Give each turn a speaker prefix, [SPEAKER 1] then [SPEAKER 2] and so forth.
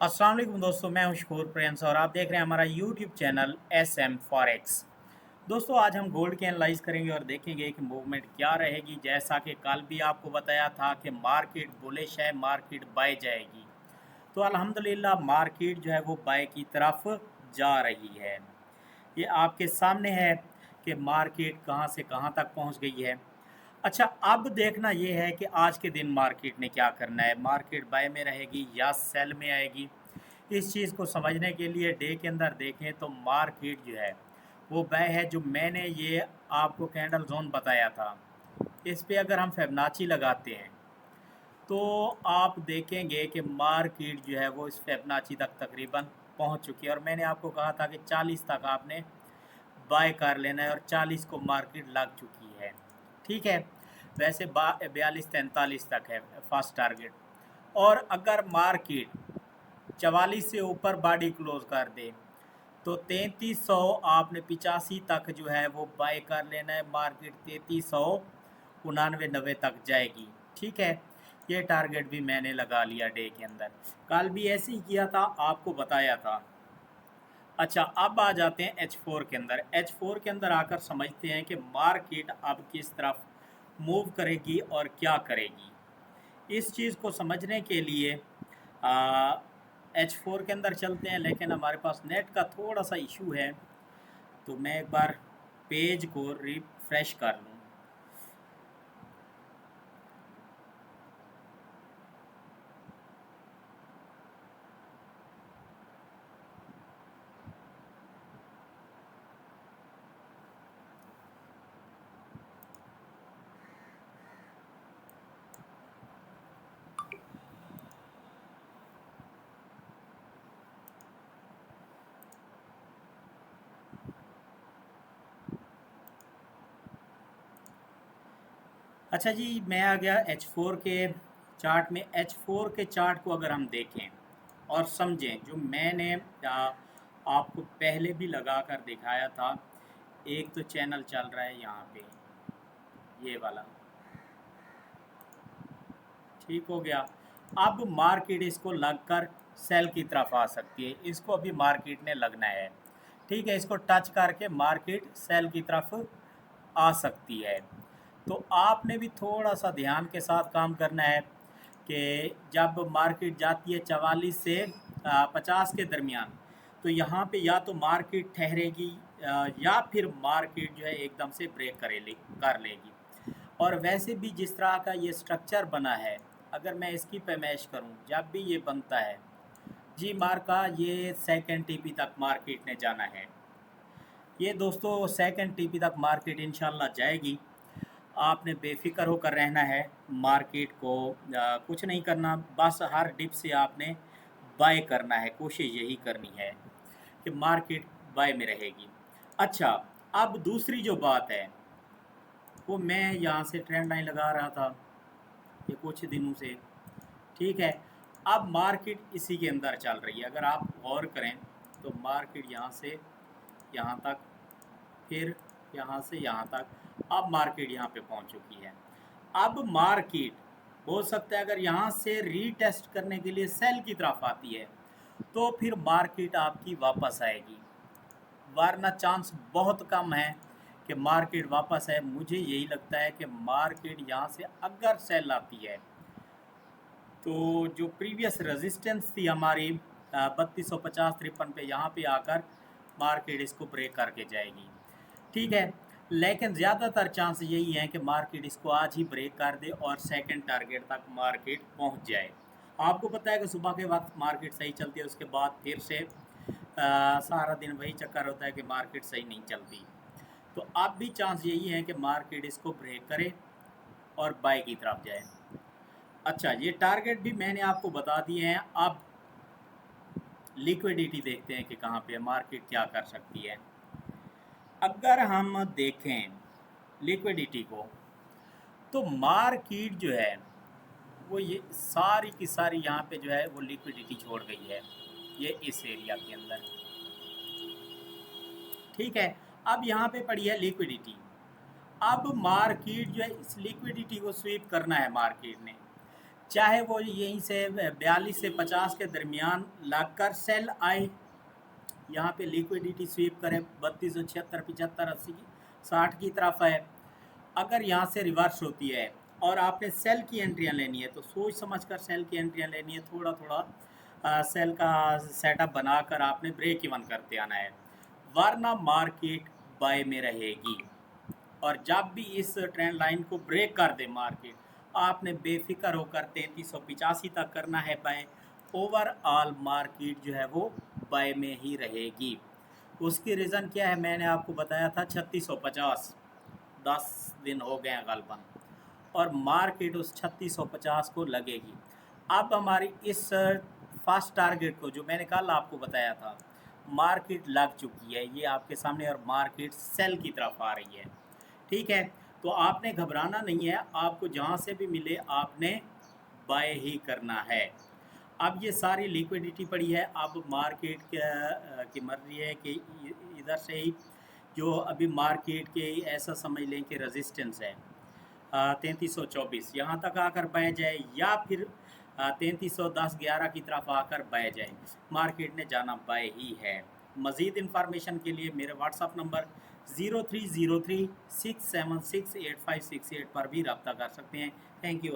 [SPEAKER 1] अस्सलाम वालेकुम दोस्तों, मैं हूं शकूर प्रिंस और आप देख रहे हैं हमारा YouTube channel S M forex. दोस्तों, आज हम गोल्ड के एनालाइज करेंगे और देखेंगे कि मूवमेंट क्या रहेगी। जैसा कि कल भी आपको बताया था कि मार्केट बुलिश है, मार्केट बाय जाएगी। तो अल्हम्दुलिल्लाह मार्केट जो है वो बाय की तरफ जा रही है। ये आपके सामने है कि मार्केट कहाँ से कहाँ तक पहुँच गई है। अच्छा, अब देखना ये है कि आज के दिन मार्केट ने क्या करना है, मार्केट बाय में रहेगी या सेल में आएगी। इस चीज़ को समझने के लिए डे के अंदर देखें तो मार्केट जो है वो बाय है। जो मैंने ये आपको कैंडल जोन बताया था, इस पे अगर हम फिबोनाची लगाते हैं तो आप देखेंगे कि मार्केट जो है वो इस फिबोनाची तक तकरीबन पहुंच चुकी है। और मैंने आपको कहा था कि 40 तक आपने बाय कर लेना है और 40 को मार्केट लग चुकी है। ठीक है, वैसे 42-43 तक है फर्स्ट टारगेट। और अगर मार्केट 44 से ऊपर बॉडी क्लोज कर दे तो 3300 आपने 85 तक जो है वो बाय कर लेना है। मार्केट 3399 तक जाएगी। ठीक है, ये टारगेट भी मैंने लगा लिया डे के अंदर। कल भी ऐसे ही किया था, आपको बताया था। अच्छा, अब आ जाते हैं H4 के अंदर। H4 के अंदर आकर समझते हैं कि मार्केट अब किस तरफ मूव करेगी और क्या करेगी। इस चीज़ को समझने के लिए H4 के अंदर चलते हैं, लेकिन हमारे पास नेट का थोड़ा सा इशू है, तो मैं एक बार पेज को रिफ्रेश कर लूँ। अच्छा जी, मैं आ गया H4 के चार्ट में। H4 के चार्ट को अगर हम देखें और समझें, जो मैंने आपको पहले भी लगा कर दिखाया था। एक तो चैनल चल रहा है यहाँ पे, ये वाला, ठीक हो गया। अब मार्केट इसको लगकर सेल की तरफ आ सकती है, इसको अभी मार्केट ने लगना है। ठीक है, इसको टच करके मार्केट सेल की तरफ आ सकती है। तो आपने भी थोड़ा सा ध्यान के साथ काम करना है कि जब मार्केट जाती है 44 से 50 के दरमियान, तो यहाँ पे या तो मार्केट ठहरेगी या फिर मार्केट जो है एकदम से ब्रेक कर लेगी। और वैसे भी जिस तरह का ये स्ट्रक्चर बना है, अगर मैं इसकी पैमाइश करूँ, जब भी ये बनता है जी मार का, ये सेकंड टीपी तक मार्केट ने जाना है। ये दोस्तों सेकंड टीपी तक मार्केट इंशाल्लाह जाएगी। आपने बेफिक्र होकर रहना है। मार्केट को कुछ नहीं करना, बस हर डिप से आपने बाय करना है। कोशिश यही करनी है कि मार्केट बाय में रहेगी। अच्छा, अब दूसरी जो बात है वो मैं यहाँ से ट्रेंड लाइन लगा रहा था ये कुछ दिनों से। ठीक है, अब मार्केट इसी के अंदर चल रही है। अगर आप गौर करें तो मार्केट यहाँ से यहाँ तक, फिर यहाँ से यहाँ तक, अब मार्केट यहाँ पे पहुँच चुकी है। अब मार्केट हो सकता है अगर यहाँ से रीटेस्ट करने के लिए सेल की तरफ आती है तो फिर मार्केट आपकी वापस आएगी, वरना चांस बहुत कम है कि मार्केट वापस है। मुझे यही लगता है कि मार्केट यहाँ से अगर सेल आती है तो जो प्रीवियस रेजिस्टेंस थी हमारी 3250-53 पे, यहाँ पे आकर मार्केट इसको ब्रेक करके जाएगी। ठीक है, लेकिन ज़्यादातर चांस यही है कि मार्केट इसको आज ही ब्रेक कर दे और सेकंड टारगेट तक मार्केट पहुंच जाए। आपको पता है कि सुबह के वक्त मार्केट सही चलती है, उसके बाद फिर से सारा दिन वही चक्कर होता है कि मार्केट सही नहीं चलती। तो अब भी चांस यही है कि मार्केट इसको ब्रेक करे और बाय की तरफ जाए। अच्छा, ये टारगेट भी मैंने आपको बता दिए हैं। अब लिक्विडिटी देखते हैं कि कहाँ पे मार्केट क्या कर सकती है। अगर हम देखें लिक्विडिटी को, तो मार्केट जो है वो ये सारी की सारी यहाँ पे जो है वो लिक्विडिटी छोड़ गई है, ये इस एरिया के अंदर। ठीक है, अब यहाँ पे पड़ी है लिक्विडिटी। अब मार्केट जो है इस लिक्विडिटी को स्वीप करना है मार्केट ने। चाहे वो यहीं से 42 से 50 के दरमियान लगकर सेल आए, यहाँ पे लिक्विडिटी स्वीप करे 32, 76, 75, 80 की 60 की तरफ है। अगर यहाँ से रिवर्स होती है और आपने सेल की एंट्रियाँ लेनी है तो सोच समझकर सेल की एंट्रियाँ लेनी है, थोड़ा थोड़ा सेल का सेटअप बनाकर आपने ब्रेक इवन करते आना है, वरना मार्केट बाय में रहेगी। और जब भी इस ट्रेंड लाइन को ब्रेक कर दे मार्केट, आपने बेफिक्र होकर 3385 तक करना है बाय। ओवरऑल मार्केट जो है वो बाय में ही रहेगी। उसकी रीज़न क्या है, मैंने आपको बताया था 3650, 10 दिन हो गए हैं गलबन, और मार्केट उस 3650 को लगेगी। अब हमारी इस फर्स्ट टारगेट को जो मैंने कल आपको बताया था, मार्केट लग चुकी है, ये आपके सामने, और मार्केट सेल की तरफ आ रही है। ठीक है, तो आपने घबराना नहीं है, आपको जहाँ से भी मिले आपने बाय ही करना है। अब ये सारी लिक्विडिटी पड़ी है, अब मार्केट की मर्जी है कि इधर से ही जो अभी मार्केट के ऐसा समझ लें कि रेजिस्टेंस है 3324, यहाँ तक आकर बह जाए, या फिर 3310-11 की तरफ आकर बह जाए, मार्केट ने जाना बाय ही है। मज़ीद इन्फॉर्मेशन के लिए मेरे व्हाट्सअप नंबर 03036768 पर भी रब्ता कर सकते हैं। Thank you.